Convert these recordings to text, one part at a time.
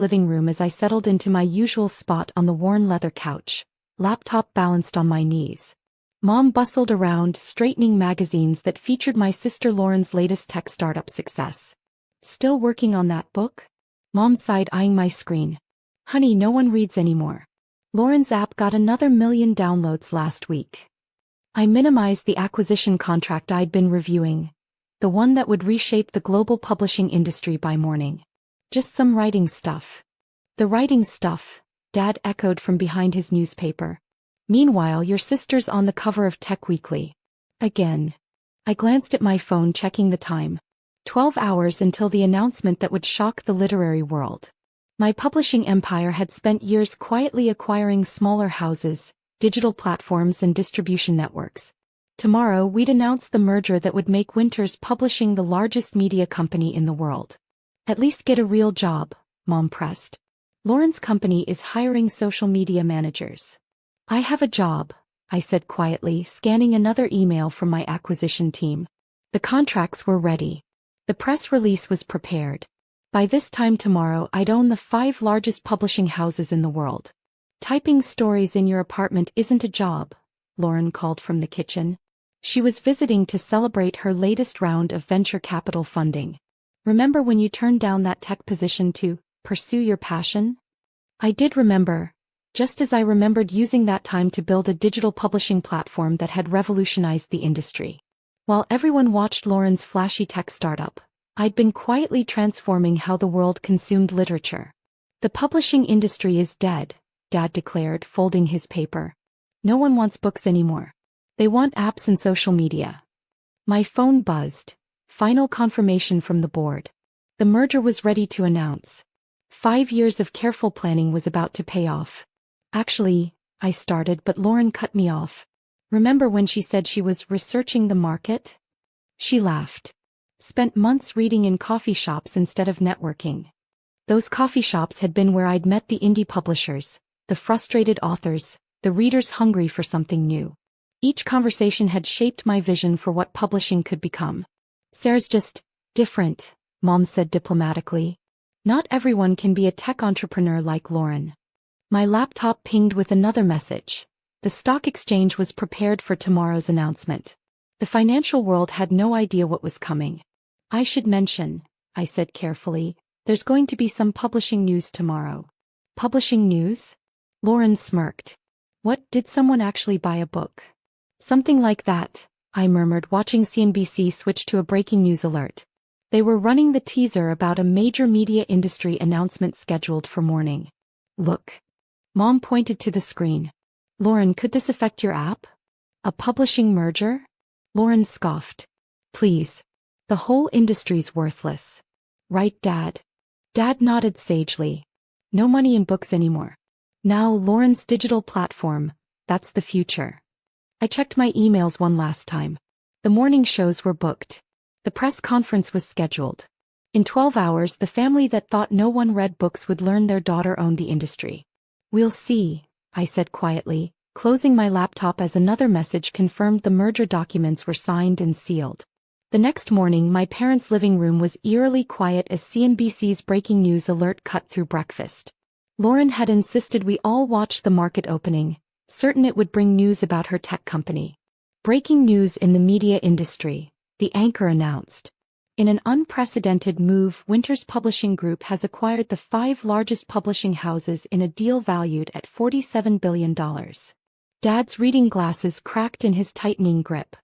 living room as I settled into my usual spot on the worn leather couch, laptop balanced on my knees. Mom bustled around, straightening magazines that featured my sister Lauren's latest tech startup success. Still working on that book? Mom sighed, eyeing my screen. Honey, no one reads anymore. Lauren's app got another 1 million downloads last week. I minimized the acquisition contract I'd been reviewing, the one that would reshape the global publishing industry by morning. Just some writing stuff. The writing stuff, Dad echoed from behind his newspaper. Meanwhile, your sister's on the cover of Tech Weekly. Again. I glanced at my phone, checking the time. 12 hours until the announcement that would shock the literary world. My publishing empire had spent years quietly acquiring smaller houses, digital platforms and distribution networks. Tomorrow we'd announce the merger that would make Winters Publishing the largest media company in the world. At least get a real job, Mom pressed. Lauren's company is hiring social media managers. I have a job, I said quietly, scanning another email from my acquisition team. The contracts were ready. The press release was prepared. By this time tomorrow I'd own the 5 largest publishing houses in the world. Typing stories in your apartment isn't a job, Lauren called from the kitchen. She was visiting to celebrate her latest round of venture capital funding. Remember when you turned down that tech position to pursue your passion? I did remember, just as I remembered using that time to build a digital publishing platform that had revolutionized the industry. While everyone watched Lauren's flashy tech startup, I'd been quietly transforming how the world consumed literature. The publishing industry is dead, Dad declared, folding his paper. No one wants books anymore. They want apps and social media. My phone buzzed. Final confirmation from the board. The merger was ready to announce. 5 years of careful planning was about to pay off. Actually, I started, but Lauren cut me off. Remember when she said she was researching the market? She laughed. Spent months reading in coffee shops instead of networking. Those coffee shops had been where I'd met the indie publishers, the frustrated authors, the readers hungry for something new. Each conversation had shaped my vision for what publishing could become. Sarah's just different, Mom said diplomatically. Not everyone can be a tech entrepreneur like Lauren. My laptop pinged with another message. The stock exchange was prepared for tomorrow's announcement. The financial world had no idea what was coming. I should mention, I said carefully, there's going to be some publishing news tomorrow. Publishing news? Lauren smirked. What, did someone actually buy a book? Something like that, I murmured, watching CNBC switch to a breaking news alert. They were running the teaser about a major media industry announcement scheduled for morning. Look. Mom pointed to the screen. Lauren, could this affect your app? A publishing merger? Lauren scoffed. Please. The whole industry's worthless. Right, Dad? Dad nodded sagely. No money in books anymore. Now Lauren's digital platform, that's the future. I checked my emails one last time. The morning shows were booked. The press conference was scheduled. In 12 hours, the family that thought no one read books would learn their daughter owned the industry. We'll see, I said quietly, closing my laptop as another message confirmed the merger documents were signed and sealed. The next morning, my parents' living room was eerily quiet as CNBC's breaking news alert cut through breakfast. Lauren had insisted we all watch the market opening, certain it would bring news about her tech company. Breaking news in the media industry, the anchor announced. In an unprecedented move, Winters Publishing Group has acquired the 5 largest publishing houses in a deal valued at $47 billion. Dad's reading glasses cracked in his tightening grip.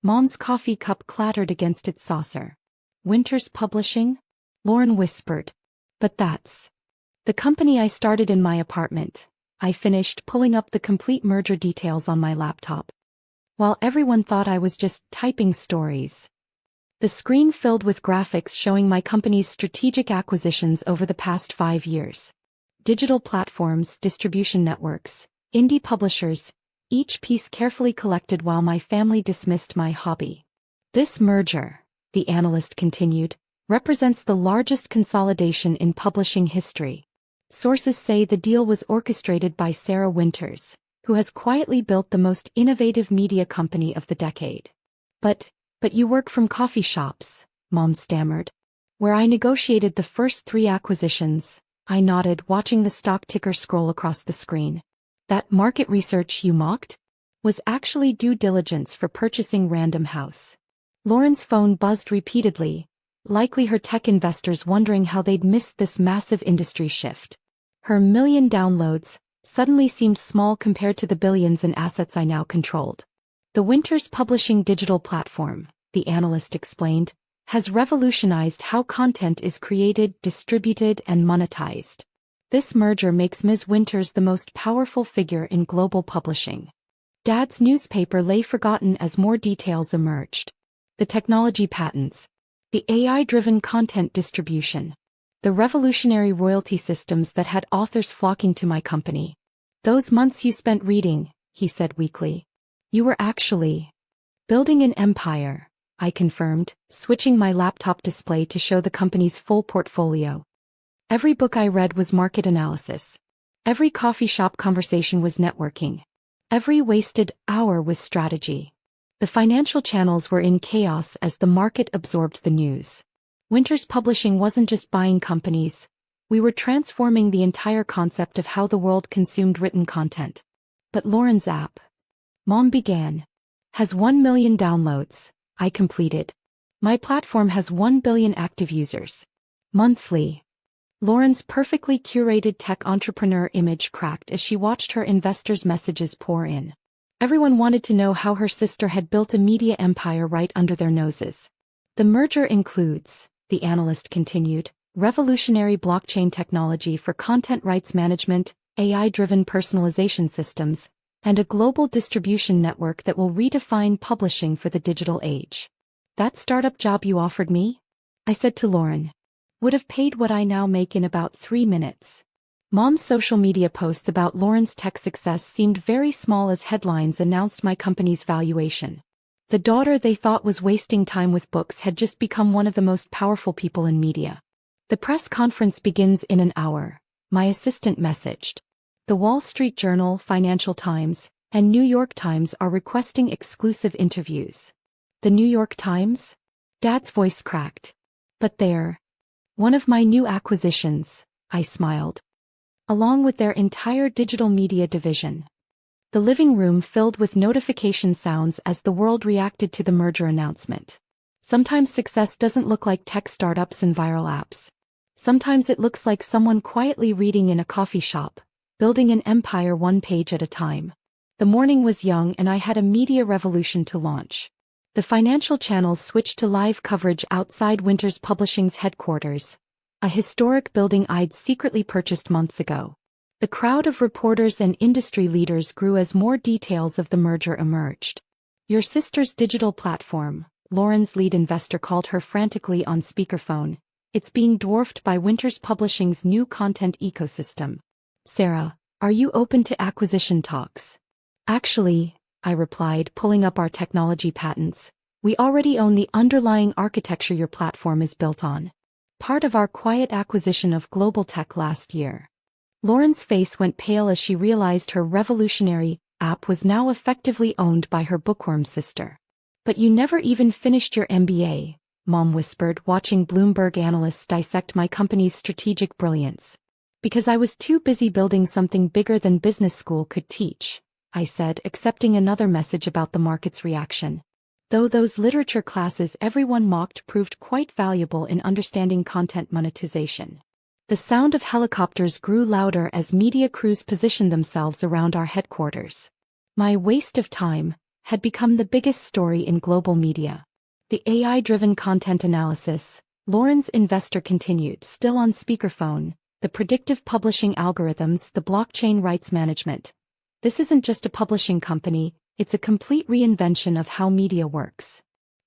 Mom's coffee cup clattered against its saucer. Winters Publishing? Lauren whispered. But that's the company I started in my apartment. I finished, pulling up the complete merger details on my laptop. While everyone thought I was just typing stories. The screen filled with graphics showing my company's strategic acquisitions over the past 5 years. Digital platforms, distribution networks, indie publishers, each piece carefully collected while my family dismissed my hobby. This merger, the analyst continued, represents the largest consolidation in publishing history. Sources say the deal was orchestrated by Sarah Winters, who has quietly built the most innovative media company of the decade. But you work from coffee shops, Mom stammered. Where I negotiated the first 3 acquisitions, I nodded, watching the stock ticker scroll across the screen. That market research you mocked was actually due diligence for purchasing Random House. Lauren's phone buzzed repeatedly, likely her tech investors wondering how they'd missed this massive industry shift. Her million downloads suddenly seemed small compared to the billions in assets I now controlled. The Winters Publishing digital platform, the analyst explained, has revolutionized how content is created, distributed, and monetized. This merger makes Ms. Winters the most powerful figure in global publishing. Dad's newspaper lay forgotten as more details emerged. The technology patents, the AI-driven content distribution, the revolutionary royalty systems that had authors flocking to my company. Those months you spent reading, he said weakly. You were actually building an empire, I confirmed, switching my laptop display to show the company's full portfolio. Every book I read was market analysis. Every coffee shop conversation was networking. Every wasted hour was strategy. The financial channels were in chaos as the market absorbed the news. Winters Publishing wasn't just buying companies. We were transforming the entire concept of how the world consumed written content. But Lauren's app, Mom began, has 1 million downloads, I completed. My platform has 1 billion active users. Monthly. Lauren's perfectly curated tech entrepreneur image cracked as she watched her investors' messages pour in. Everyone wanted to know how her sister had built a media empire right under their noses. The merger includes, the analyst continued, revolutionary blockchain technology for content rights management, AI-driven personalization systems, and a global distribution network that will redefine publishing for the digital age. That startup job you offered me? I said to Lauren. Would have paid what I now make in about 3 minutes. Mom's social media posts about Lauren's tech success seemed very small as headlines announced my company's valuation. The daughter they thought was wasting time with books had just become one of the most powerful people in media. The press conference begins in an hour, my assistant messaged. The Wall Street Journal, Financial Times, and New York Times are requesting exclusive interviews. The New York Times? Dad's voice cracked. But they're one of my new acquisitions, I smiled. Along with their entire digital media division. The living room filled with notification sounds as the world reacted to the merger announcement. Sometimes success doesn't look like tech startups and viral apps. Sometimes it looks like someone quietly reading in a coffee shop, building an empire one page at a time. The morning was young and I had a media revolution to launch. The financial channels switched to live coverage outside Winters Publishing's headquarters, a historic building I'd secretly purchased months ago. The crowd of reporters and industry leaders grew as more details of the merger emerged. Your sister's digital platform, Lauren's lead investor called her frantically on speakerphone. It's being dwarfed by Winters Publishing's new content ecosystem. Sarah, are you open to acquisition talks? Actually, I replied, pulling up our technology patents. We already own the underlying architecture your platform is built on. Part of our quiet acquisition of Global Tech last year. Lauren's face went pale as she realized her revolutionary app was now effectively owned by her bookworm sister. But you never even finished your MBA, Mom whispered, watching Bloomberg analysts dissect my company's strategic brilliance. Because I was too busy building something bigger than business school could teach, I said, accepting another message about the market's reaction. Though those literature classes everyone mocked proved quite valuable in understanding content monetization. The sound of helicopters grew louder as media crews positioned themselves around our headquarters. My waste of time had become the biggest story in global media. The AI-driven content analysis, Lauren's investor continued, still on speakerphone, the predictive publishing algorithms, the blockchain rights management. This isn't just a publishing company, it's a complete reinvention of how media works.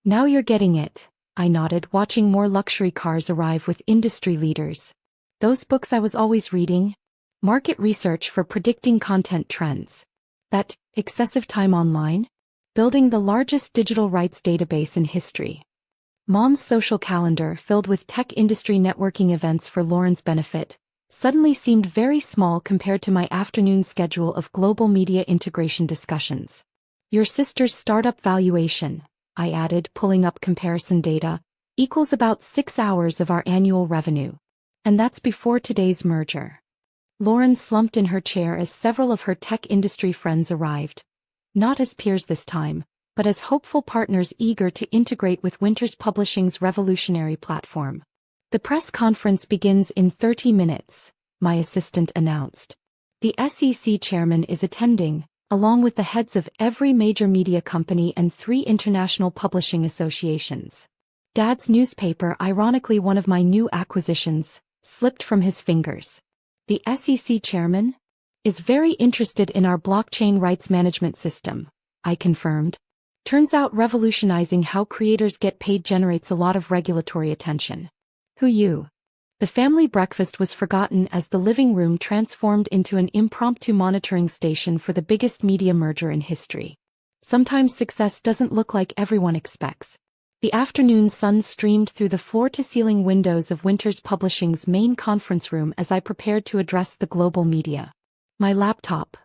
Now you're getting it, I nodded, watching more luxury cars arrive with industry leaders. Those books I was always reading? Market research for predicting content trends. That excessive time online? Building the largest digital rights database in history. Mom's social calendar, filled with tech industry networking events for Lauren's benefit, suddenly seemed very small compared to my afternoon schedule of global media integration discussions. Your sister's startup valuation, I added, pulling up comparison data, equals about 6 hours of our annual revenue. And that's before today's merger. Lauren slumped in her chair as several of her tech industry friends arrived. Not as peers this time, but as hopeful partners eager to integrate with Winters Publishing's revolutionary platform. The press conference begins in 30 minutes, my assistant announced. The SEC chairman is attending, along with the heads of every major media company and 3 international publishing associations. Dad's newspaper, ironically one of my new acquisitions, slipped from his fingers. The SEC chairman is very interested in our blockchain rights management system, I confirmed. Turns out revolutionizing how creators get paid generates a lot of regulatory attention. Who you? The family breakfast was forgotten as the living room transformed into an impromptu monitoring station for the biggest media merger in history. Sometimes success doesn't look like everyone expects. The afternoon sun streamed through the floor-to-ceiling windows of Winters Publishing's main conference room as I prepared to address the global media. My laptop,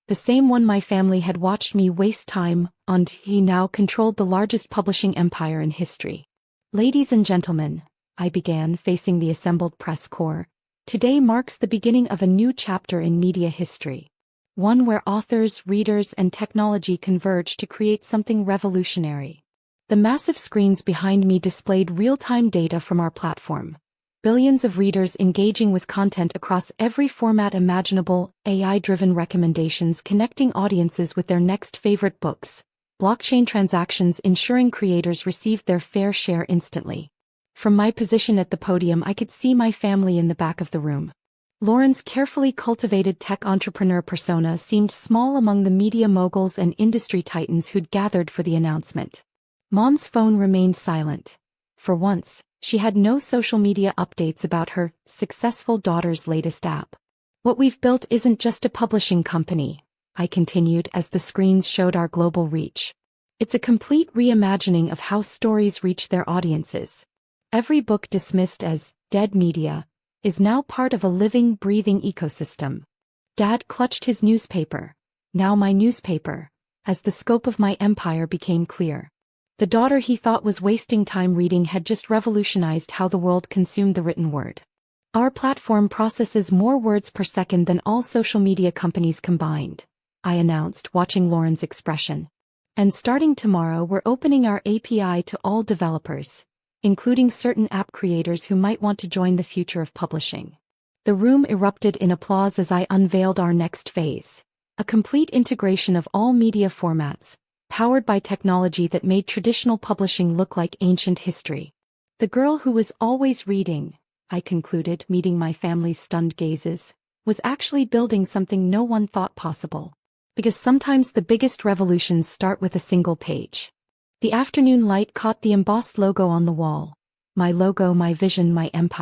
the same one my family had watched me waste time on, he now controlled the largest publishing empire in history. Ladies and gentlemen, I began, facing the assembled press corps, today marks the beginning of a new chapter in media history. One where authors, readers, and technology converge to create something revolutionary. The massive screens behind me displayed real-time data from our platform. Billions of readers engaging with content across every format imaginable, AI-driven recommendations connecting audiences with their next favorite books, blockchain transactions ensuring creators received their fair share instantly. From my position at the podium, I could see my family in the back of the room. Lauren's carefully cultivated tech entrepreneur persona seemed small among the media moguls and industry titans who'd gathered for the announcement. Mom's phone remained silent. For once, she had no social media updates about her successful daughter's latest app. What we've built isn't just a publishing company, I continued as the screens showed our global reach. It's a complete reimagining of how stories reach their audiences. Every book dismissed as dead media is now part of a living, breathing ecosystem. Dad clutched his newspaper, now my newspaper, as the scope of my empire became clear. The daughter he thought was wasting time reading had just revolutionized how the world consumed the written word. Our platform processes more words per second than all social media companies combined, I announced, watching Lauren's expression. And starting tomorrow, we're opening our API to all developers, including certain app creators who might want to join the future of publishing. The room erupted in applause as I unveiled our next phase, a complete integration of all media formats, powered by technology that made traditional publishing look like ancient history. The girl who was always reading, I concluded, meeting my family's stunned gazes, was actually building something no one thought possible. Because sometimes the biggest revolutions start with a single page. The afternoon light caught the embossed logo on the wall. My logo, my vision, my empire.